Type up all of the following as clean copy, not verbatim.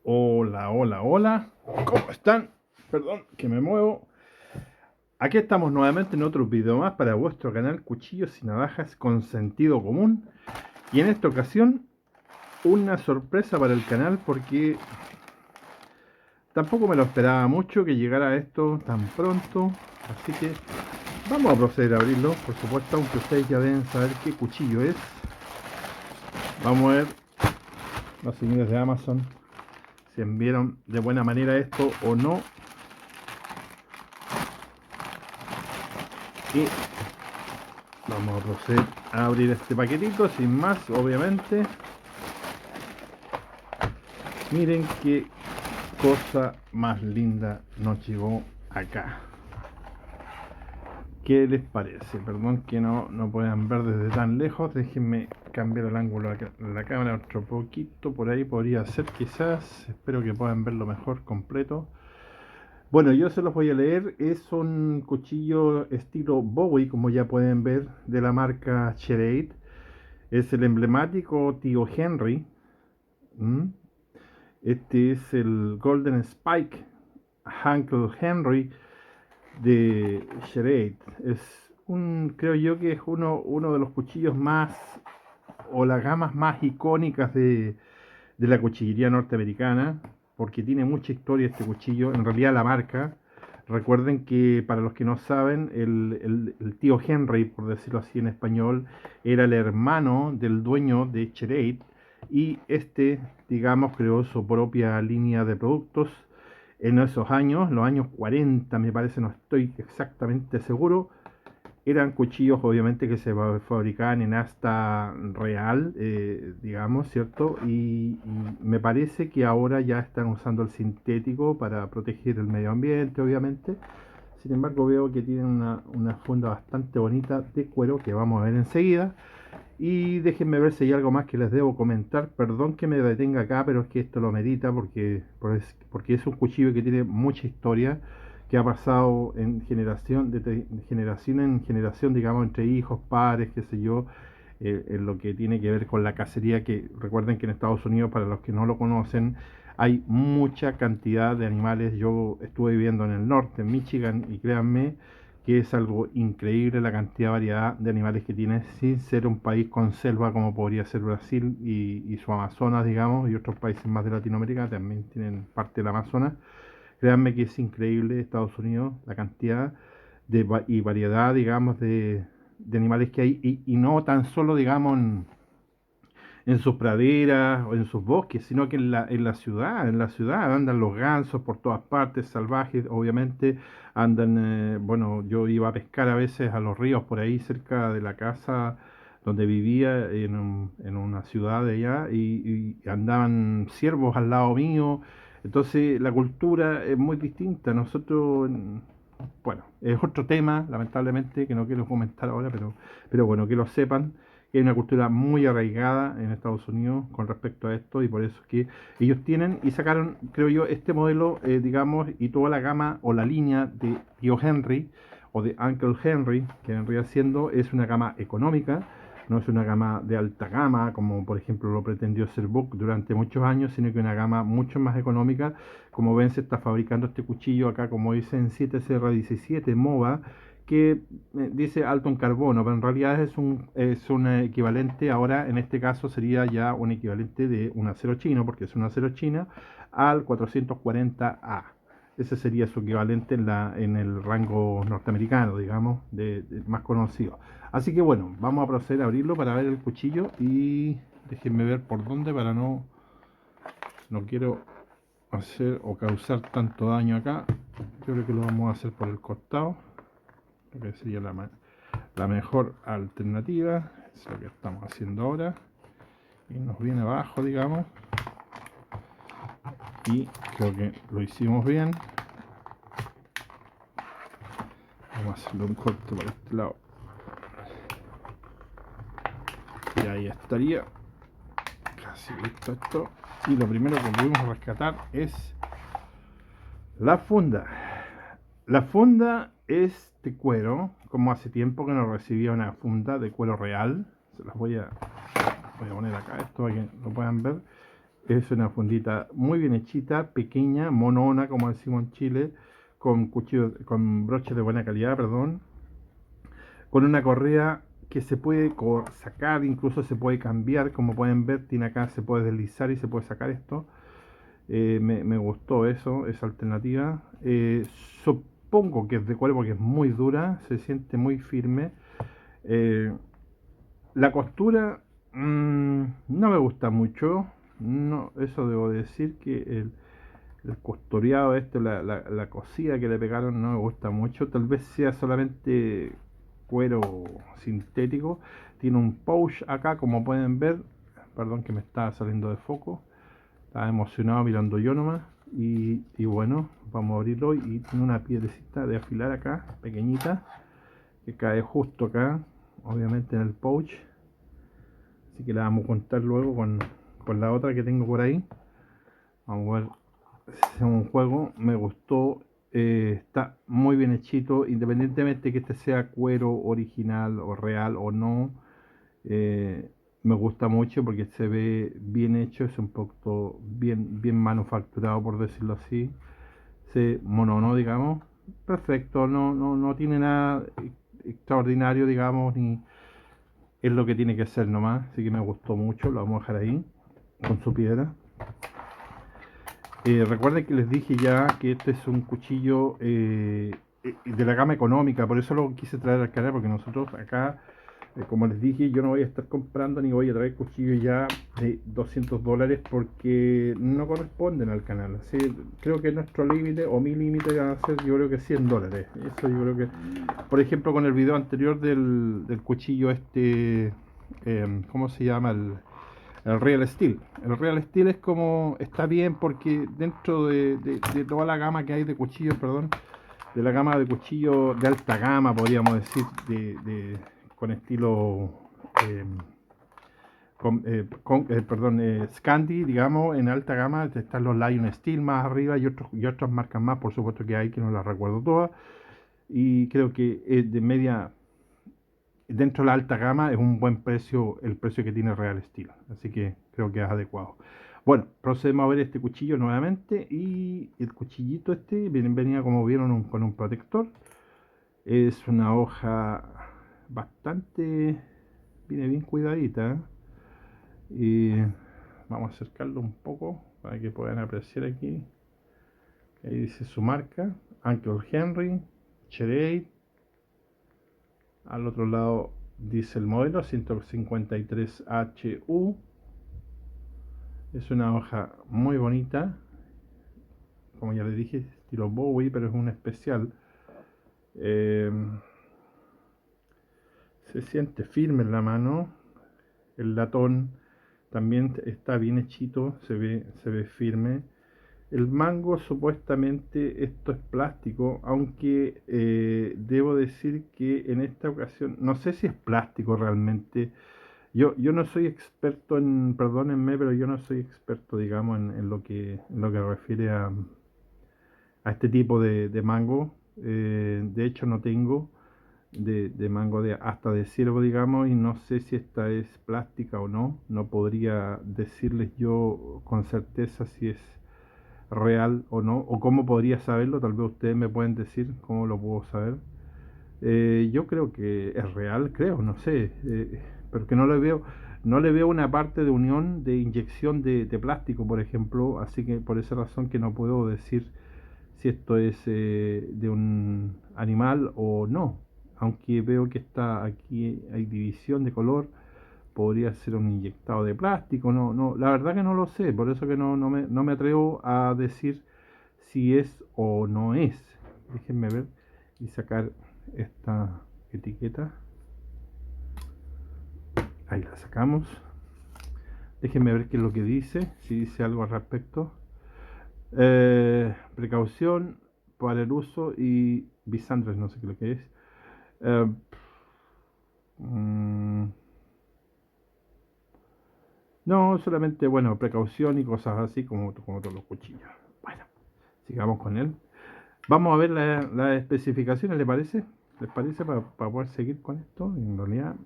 Hola, hola, hola. ¿Cómo están? Perdón que me muevo. Aquí estamos nuevamente en otro video más para vuestro canal Cuchillos y Navajas con Sentido Común. Y en esta ocasión, una sorpresa para el canal porque tampoco me lo esperaba mucho que llegara esto tan pronto. Así que vamos a proceder a abrirlo, por supuesto, aunque ustedes ya deben saber qué cuchillo es. Vamos a ver los señores de Amazon si enviaron de buena manera esto o no. Y vamos a proceder a abrir este paquetito sin más, obviamente. Miren qué cosa más linda nos llegó acá. ¿Qué les parece? Perdón que no puedan ver desde tan lejos. Déjenme cambiar el ángulo de la cámara otro poquito. Por ahí podría ser quizás. Espero que puedan verlo mejor completo. Bueno, yo se los voy a leer. Es un cuchillo estilo Bowie, como ya pueden ver, de la marca Schrade. Es el emblemático Tío Henry. ¿Mm? Este es el Golden Spike Uncle Henry de Schrade. Es creo yo que es uno de los cuchillos más, o las gamas más icónicas de la cuchillería norteamericana, porque tiene mucha historia este cuchillo, en realidad la marca. Recuerden que para los que no saben, el tío Henry, por decirlo así en español, era el hermano del dueño de Schrade y este, digamos, creó su propia línea de productos en esos años, los años 40 me parece, no estoy exactamente seguro. Eran cuchillos obviamente que se fabricaban en asta real, digamos, ¿cierto? Y me parece que ahora ya están usando el sintético para proteger el medio ambiente, obviamente. Sin embargo, veo que tienen una funda bastante bonita de cuero que vamos a ver enseguida. Y déjenme ver si hay algo más que les debo comentar. Perdón que me detenga acá, pero es que esto lo merita porque es un cuchillo que tiene mucha historia, que ha pasado en de generación en generación, digamos, entre hijos, padres, qué sé yo, en lo que tiene que ver con la cacería, que recuerden que en Estados Unidos, para los que no lo conocen, hay mucha cantidad de animales. Yo estuve viviendo en el norte, en Michigan, y créanme, que es algo increíble la cantidad de variedad de animales que tiene, sin ser un país con selva como podría ser Brasil y su Amazonas, digamos, y otros países más de Latinoamérica también tienen parte del Amazonas. Créanme que es increíble Estados Unidos, la cantidad y variedad, digamos, de animales que hay, y no tan solo, digamos, en sus praderas o en sus bosques, sino que en la ciudad andan los gansos por todas partes, salvajes, obviamente andan, bueno, yo iba a pescar a veces a los ríos por ahí cerca de la casa donde vivía en una ciudad de allá y andaban ciervos al lado mío. Entonces la cultura es muy distinta. Nosotros, bueno, es otro tema, lamentablemente, que no quiero comentar ahora, pero bueno, que lo sepan, que hay una cultura muy arraigada en Estados Unidos con respecto a esto, y por eso es que ellos tienen y sacaron, creo yo, este modelo, digamos, y toda la gama o la línea de Tío Henry o de Uncle Henry, que vendría siendo, es una gama económica, no es una gama de alta gama, como por ejemplo lo pretendió ser Book durante muchos años, sino que una gama mucho más económica. Como ven, se está fabricando este cuchillo acá, como dicen, 7CR17 MOVA, que dice alto en carbono, pero en realidad es un equivalente, ahora en este caso sería ya un equivalente de un acero chino, porque es un acero chino, al 440A. Ese sería su equivalente en el rango norteamericano, digamos, más conocido. Así que bueno, vamos a proceder a abrirlo para ver el cuchillo y déjenme ver por dónde para no quiero hacer o causar tanto daño acá. Yo creo que lo vamos a hacer por el costado, lo que sería la mejor alternativa. Es lo que estamos haciendo ahora. Y nos viene abajo, digamos. Y creo que lo hicimos bien. Vamos a hacerle un corte por este lado. Y ahí estaría. Casi listo esto. Y lo primero que pudimos rescatar es la funda. La funda es de cuero, como hace tiempo que no recibía una funda de cuero real. Se las voy a poner acá esto para que lo puedan ver. Es una fundita muy bien hechita, pequeña, monona, como decimos en Chile, con cuchillos, con broches de buena calidad, perdón, con una correa que se puede sacar, incluso se puede cambiar, como pueden ver, tiene acá, se puede deslizar y se puede sacar esto. Me gustó eso, esa alternativa. Supongo que es de cuero porque es muy dura, se siente muy firme. Eh, la costura no me gusta mucho. No, eso debo decir que el costureado este, la cosida que le pegaron no me gusta mucho. Tal vez sea solamente cuero sintético. Tiene un pouch acá, como pueden ver. Perdón que me está saliendo de foco. Estaba emocionado mirando yo nomás. Y bueno, vamos a abrirlo. Y tiene una piedrecita de afilar acá, pequeñita, que cae justo acá, obviamente en el pouch. Así que la vamos a contar luego con la otra que tengo por ahí. Vamos a ver si es un juego. Me gustó. Está muy bien hechito, independientemente de que este sea cuero original o real o no. eh, Me gusta mucho porque se ve bien hecho, es un poco bien manufacturado, por decirlo así. Se monono, digamos. Perfecto, no tiene nada extraordinario, digamos, ni es lo que tiene que ser nomás. Así que me gustó mucho, lo vamos a dejar ahí con su piedra. Recuerden que les dije ya que este es un cuchillo de la gama económica, por eso lo quise traer al canal, porque nosotros acá, como les dije, yo no voy a estar comprando ni voy a traer cuchillos ya de $200 porque no corresponden al canal. Así, creo que nuestro límite o mi límite va a ser, yo creo que $100. Eso yo creo que, por ejemplo, con el video anterior del cuchillo este, ¿cómo se llama? El Real Steel. El Real Steel es como, está bien porque dentro de toda la gama que hay de cuchillos, perdón, de la gama de cuchillos de alta gama, podríamos decir, con estilo, eh, perdón, Scandi, digamos, en alta gama, están los Lion Steel más arriba y otras marcas más, por supuesto que hay, que no las recuerdo todas, y creo que de media, dentro de la alta gama es un buen precio el precio que tiene Real Steel, así que creo que es adecuado. Bueno, procedemos a ver este cuchillo nuevamente y el cuchillito este venía como vieron con un protector. Es una hoja bastante, viene bien cuidadita, y vamos a acercarlo un poco para que puedan apreciar aquí. Ahí dice su marca, Uncle Henry, Cherade. Al otro lado dice el modelo 153HU. Es una hoja muy bonita, como ya les dije, estilo Bowie, pero es un especial. Eh, Se siente firme en la mano. El latón también está bien hechito, se ve firme. El mango, supuestamente esto es plástico, aunque debo decir que en esta ocasión, no sé si es plástico realmente. Yo no soy experto en, perdónenme, pero yo no soy experto, digamos, en lo que refiere a este tipo de mango. De hecho, no tengo de mango hasta de ciervo, digamos, y no sé si esta es plástica o no. No podría decirles yo con certeza si es real o no, o cómo podría saberlo. Tal vez ustedes me pueden decir cómo lo puedo saber. Yo creo que es real, creo, no sé, porque no le veo una parte de unión de inyección de plástico, por ejemplo, así que por esa razón que no puedo decir si esto es de un animal o no. Aunque veo que está aquí hay división de color, podría ser un inyectado de plástico, la verdad que no lo sé, por eso que no me atrevo a decir si es o no es. Déjenme ver y sacar esta etiqueta. Ahí la sacamos. Déjenme ver qué es lo que dice, si dice algo al respecto. Precaución para el uso y bisandres, no sé qué es lo que es. Eh, mm, no, solamente, bueno, precaución y cosas así como todos los cuchillos. Bueno, sigamos con él. Vamos a ver las especificaciones, ¿le parece? ¿Les parece para poder seguir con esto? En realidad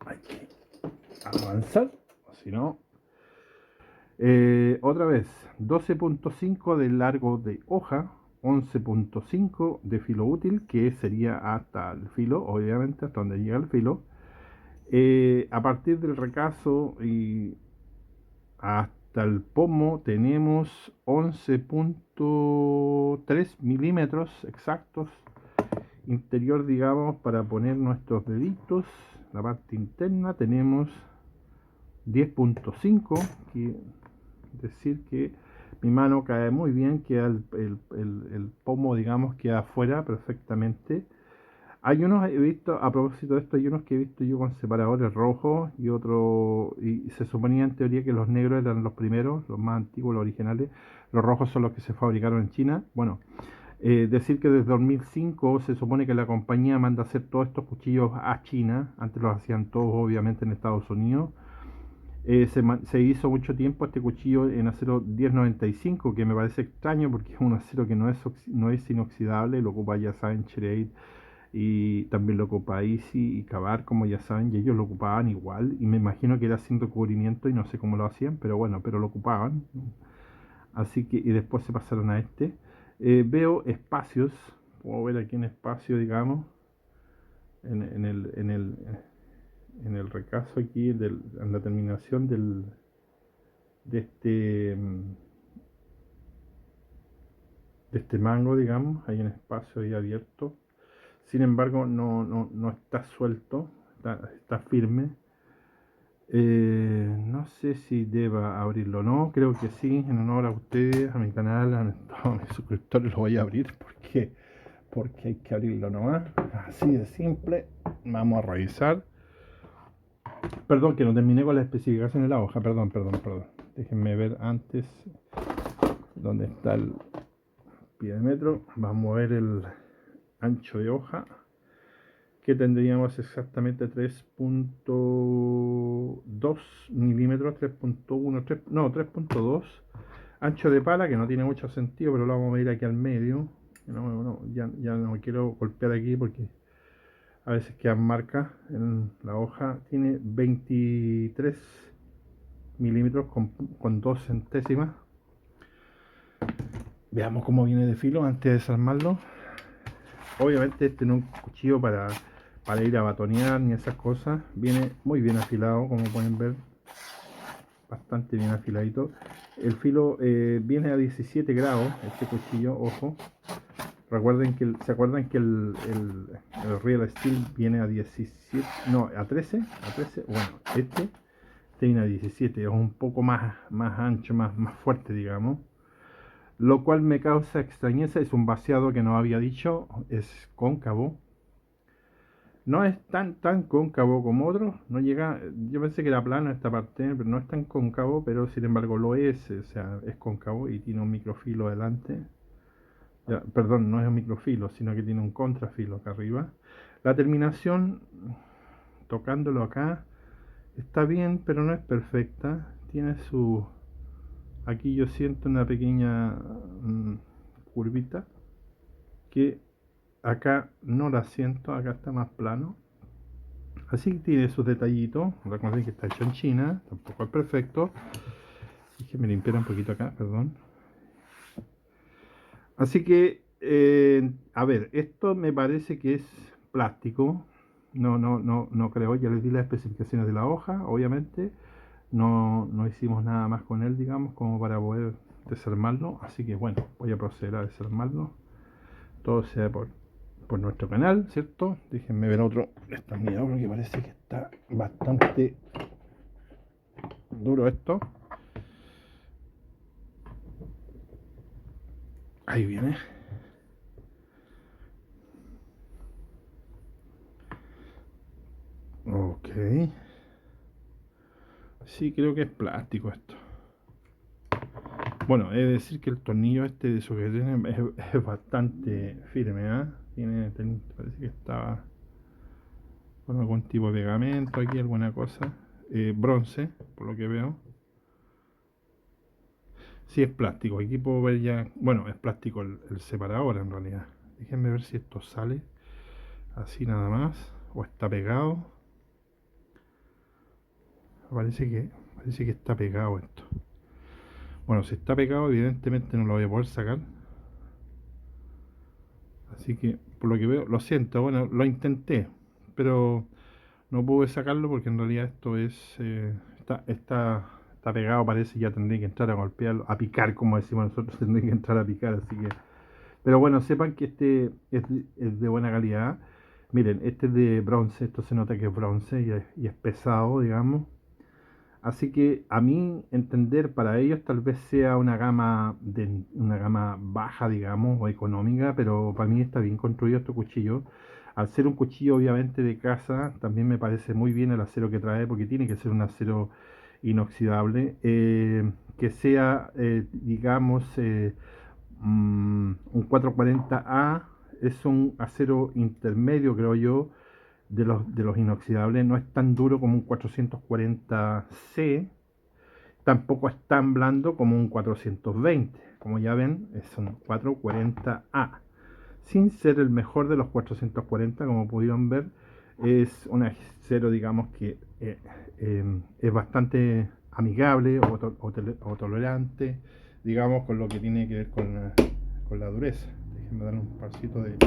hay que avanzar, si no. Otra vez, 12.5 de largo de hoja, 11.5 de filo útil, que sería hasta el filo, obviamente, hasta donde llega el filo. A partir del recazo y hasta el pomo tenemos 11.3 milímetros exactos interior, digamos, para poner nuestros deditos. La parte interna tenemos 10.5, que decir que mi mano cae muy bien, queda el pomo, digamos, queda afuera perfectamente. Hay unos, he visto, a propósito de esto, hay unos que he visto yo con separadores rojos y otro, y se suponía en teoría que los negros eran los primeros, los más antiguos, los originales. Los rojos son los que se fabricaron en China. Bueno, decir que desde 2005 se supone que la compañía manda a hacer todos estos cuchillos a China. Antes los hacían todos obviamente en Estados Unidos. Se hizo mucho tiempo este cuchillo en acero 1095, que me parece extraño porque es un acero que no es inoxidable. Lo ocupa, ya saben, Chereid, y también lo ocupa Easy y Cavar, como ya saben, y ellos lo ocupaban igual, y me imagino que era sin recubrimiento y no sé cómo lo hacían, pero bueno, pero lo ocupaban. Así que, y después se pasaron a este. Veo espacios, puedo ver aquí un espacio, digamos, en, en el, en el, en el recazo aquí, en la terminación de de este mango, digamos, hay un espacio ahí abierto. Sin embargo, no está suelto, está firme. No sé si deba abrirlo o no, creo que sí, en honor a ustedes, a mi canal, a todos mis suscriptores lo voy a abrir porque hay que abrirlo nomás, así de simple. Vamos a revisar. Perdón, que no terminé con la especificación de la hoja, perdón. Déjenme ver antes dónde está el pie de metro. Vamos a ver el ancho de hoja, que tendríamos exactamente 3.2 milímetros, 3.1, no, 3.2. Ancho de pala, que no tiene mucho sentido, pero lo vamos a medir aquí al medio. Ya no quiero golpear aquí porque a veces quedan marcas en la hoja. Tiene 23 milímetros con 2 centésimas. Veamos cómo viene de filo antes de desarmarlo. Obviamente este no es un cuchillo para ir a batonear ni esas cosas. Viene muy bien afilado, como pueden ver, bastante bien afiladito. El filo viene a 17 grados, este cuchillo, ojo. Recuerden que ¿se acuerdan que el Real Steel viene a 17, no, a 13? Bueno, este viene a 17, es un poco más ancho, más fuerte, digamos. Lo cual me causa extrañeza, es un vaciado que no había dicho, es cóncavo. No es tan cóncavo como otros, no llega, yo pensé que era plano esta parte, pero no es tan cóncavo, pero sin embargo lo es, o sea, es cóncavo y tiene un microfilo adelante. Ya, perdón, no es un microfilo, sino que tiene un contrafilo acá arriba. La terminación, tocándolo acá, está bien, pero no es perfecta. Tiene su... Aquí yo siento una pequeña curvita que acá no la siento, acá está más plano. Así que tiene sus detallitos. Recuerden que está hecho en China, tampoco es perfecto. Déjenme limpiar un poquito acá, perdón. Así que, a ver, esto me parece que es plástico. No creo. Ya les di las especificaciones de la hoja, obviamente. No hicimos nada más con él, digamos, como para poder desarmarlo. Así que, bueno, voy a proceder a desarmarlo. Todo sea por nuestro canal, ¿cierto? Déjenme ver otro destornillador porque parece que está bastante duro esto. Ahí viene. Ok. Sí, creo que es plástico esto. Bueno, he de decir que el tornillo este de sujeción es bastante firme, ¿eh? Parece que estaba con algún tipo de pegamento aquí, alguna cosa. Bronce, por lo que veo. Sí, es plástico. Aquí puedo ver ya. Bueno, es plástico el separador en realidad. Déjenme ver si esto sale así nada más. O está pegado. Parece que está pegado esto. Bueno, si está pegado, evidentemente no lo voy a poder sacar. Así que, por lo que veo, lo siento, bueno, lo intenté, pero no pude sacarlo porque en realidad esto es, está pegado, parece, ya tendré que entrar a golpearlo, a picar, como decimos nosotros, tendré que entrar a picar, así que... Pero bueno, sepan que este es de buena calidad. Miren, este es de bronce, esto se nota que es bronce y es pesado, digamos. Así que a mí entender para ellos tal vez sea una gama baja, digamos, o económica, pero para mí está bien construido este cuchillo. Al ser un cuchillo obviamente de casa, también me parece muy bien el acero que trae, porque tiene que ser un acero inoxidable, que sea, digamos, un 440A, es un acero intermedio, creo yo, de los inoxidables. No es tan duro como un 440C, tampoco es tan blando como un 420. Como ya ven, es un 440A. Sin ser el mejor de los 440, como pudieron ver, es un acero, digamos, que es bastante amigable o tolerante, digamos, con lo que tiene que ver con la dureza. Déjenme dar un parcito de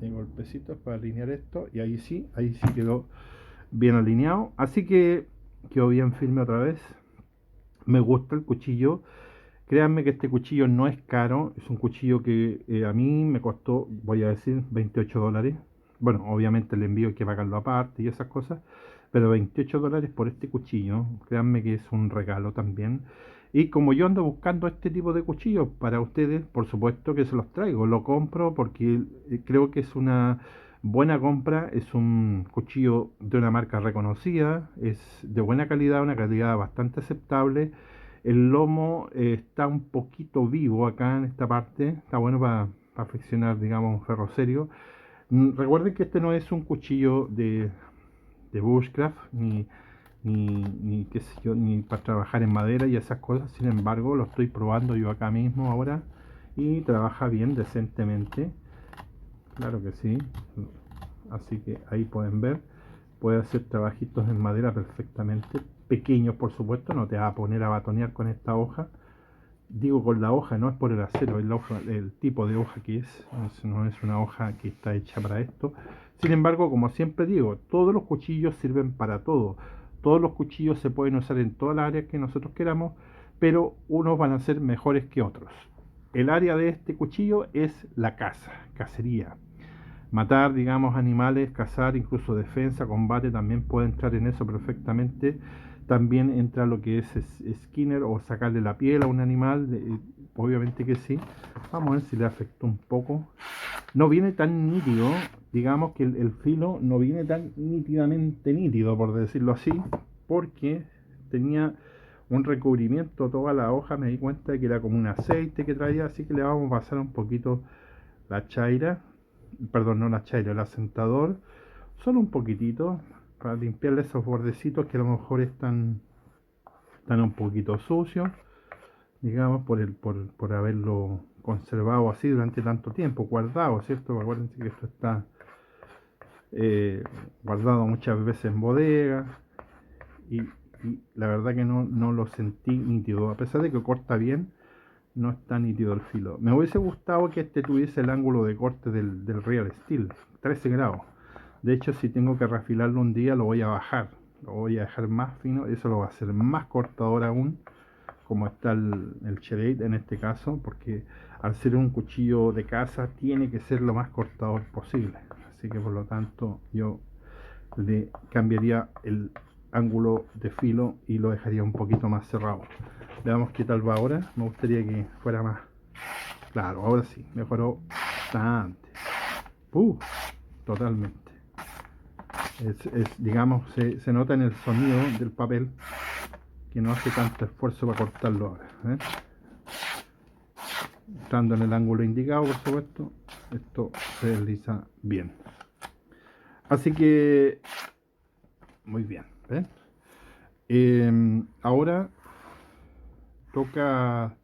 golpecitos para alinear esto, y ahí sí quedó bien alineado, así que quedó bien firme otra vez. Me gusta el cuchillo, créanme que este cuchillo no es caro, es un cuchillo que a mí me costó, voy a decir, $28. Bueno, obviamente el envío hay que pagarlo aparte y esas cosas, pero $28 por este cuchillo, créanme que es un regalo también. Y como yo ando buscando este tipo de cuchillos para ustedes, por supuesto que se los traigo, lo compro porque creo que es una buena compra, es un cuchillo de una marca reconocida, es de buena calidad, una calidad bastante aceptable. El lomo está un poquito vivo acá en esta parte, está bueno para afeccionar, digamos, un ferro serio. Recuerden que este no es un cuchillo de bushcraft, ni qué sé yo, ni para trabajar en madera y esas cosas. Sin embargo, lo estoy probando yo acá mismo ahora y trabaja bien, decentemente. Claro que sí. Así que ahí pueden ver, puede hacer trabajitos en madera perfectamente, pequeños por supuesto, no te vas a poner a batonear con esta hoja. Digo con la hoja, no es por el acero, es la hoja, el tipo de hoja que es, no es una hoja que está hecha para esto. Sin embargo, como siempre digo, todos los cuchillos sirven para todo. Todos los cuchillos se pueden usar en todas las áreas que nosotros queramos, pero unos van a ser mejores que otros. El área de este cuchillo es la caza, cacería. Matar, digamos, animales, cazar, incluso defensa, combate, también puede entrar en eso perfectamente. También entra lo que es skinner o sacarle la piel a un animal, obviamente que sí. Vamos a ver si le afectó un poco. No viene tan nítido, digamos que el filo no viene tan nítidamente nítido, por decirlo así, porque tenía un recubrimiento toda la hoja, me di cuenta de que era como un aceite que traía, así que le vamos a pasar un poquito la chaira, perdón, no la chaira, el asentador, solo un poquitito, para limpiarle esos bordecitos que a lo mejor están un poquito sucios, digamos, por haberlo conservado así durante tanto tiempo, guardado, ¿cierto? Acuérdense que esto está guardado muchas veces en bodega y la verdad que no lo sentí nítido, a pesar de que corta bien, no está nítido el filo. Me hubiese gustado que este tuviese el ángulo de corte del Real Steel, 13 grados. De hecho, si tengo que refilarlo un día, lo voy a bajar. Lo voy a dejar más fino, eso lo va a hacer más cortador aún, como está el Chereid en este caso, porque al ser un cuchillo de caza, tiene que ser lo más cortador posible. Así que por lo tanto, yo le cambiaría el ángulo de filo y lo dejaría un poquito más cerrado. Veamos qué tal va ahora. Me gustaría que fuera más claro. Ahora sí, mejoró bastante. Totalmente. Digamos, se nota en el sonido del papel que no hace tanto esfuerzo para cortarlo ahora, ¿eh? Estando en el ángulo indicado, por supuesto, esto se desliza bien. Así que, muy bien, ¿eh? Ahora toca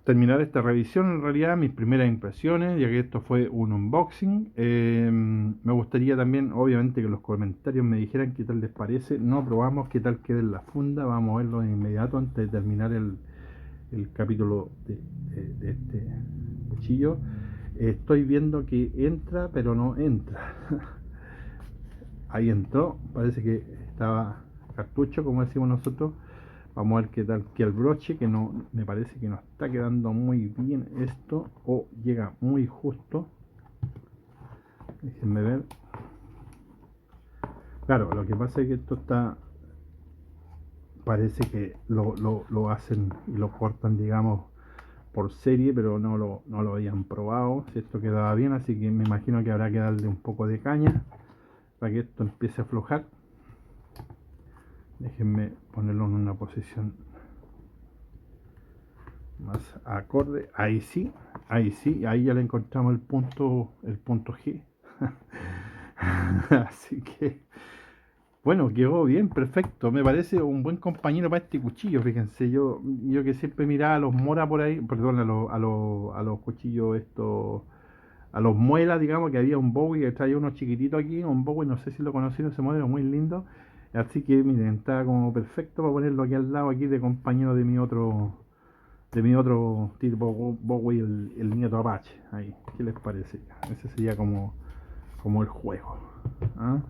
terminar esta revisión, en realidad mis primeras impresiones, ya que esto fue un unboxing. Me gustaría también, obviamente, que los comentarios me dijeran qué tal les parece. No probamos qué tal queda en la funda, vamos a verlo de inmediato antes de terminar el capítulo de este cuchillo. Estoy viendo que entra, pero no entra. Ahí entró, parece que estaba cartucho, como decimos nosotros. Vamos a ver qué tal que el broche, que no me parece que no está quedando muy bien esto, o llega muy justo. Déjenme ver. Claro, lo que pasa es que esto está, parece que lo hacen y lo cortan, digamos, por serie, pero no lo habían probado si esto quedaba bien, así que me imagino que habrá que darle un poco de caña para que esto empiece a aflojar. Déjenme ponerlo en una posición más acorde. Ahí sí, ahí ya le encontramos el punto G. Así que bueno, quedó bien, perfecto. Me parece un buen compañero para este cuchillo. Fíjense, yo que siempre miraba a los Mora por ahí, perdón, a los cuchillos estos, a los muelas, digamos, que había un Bowie que traía unos chiquititos aquí, un Bowie, no sé si lo conocieron, ese modelo muy lindo. Así que miren, está como perfecto para ponerlo aquí al lado, aquí de compañero de mi otro tipo Bowie, el nieto Apache. Ahí, ¿qué les parece? Ese sería como el juego. ¿Ah?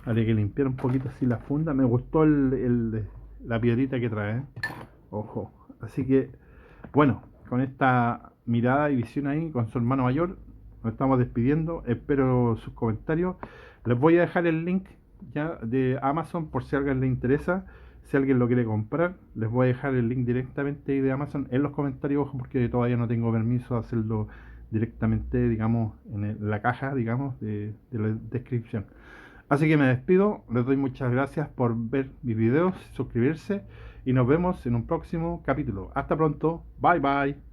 Habría que limpiar un poquito así la funda. Me gustó la piedrita que trae. Ojo. Así que, bueno, con esta mirada y visión ahí, con su hermano mayor, nos estamos despidiendo. Espero sus comentarios. Les voy a dejar el link ya de Amazon por si a alguien le interesa. Si alguien lo quiere comprar, les voy a dejar el link directamente de Amazon en los comentarios, ojo, porque todavía no tengo permiso de hacerlo directamente, digamos, en la caja, digamos, de la descripción. Así que me despido, les doy muchas gracias por ver mis videos, suscribirse y nos vemos en un próximo capítulo. Hasta pronto, bye bye.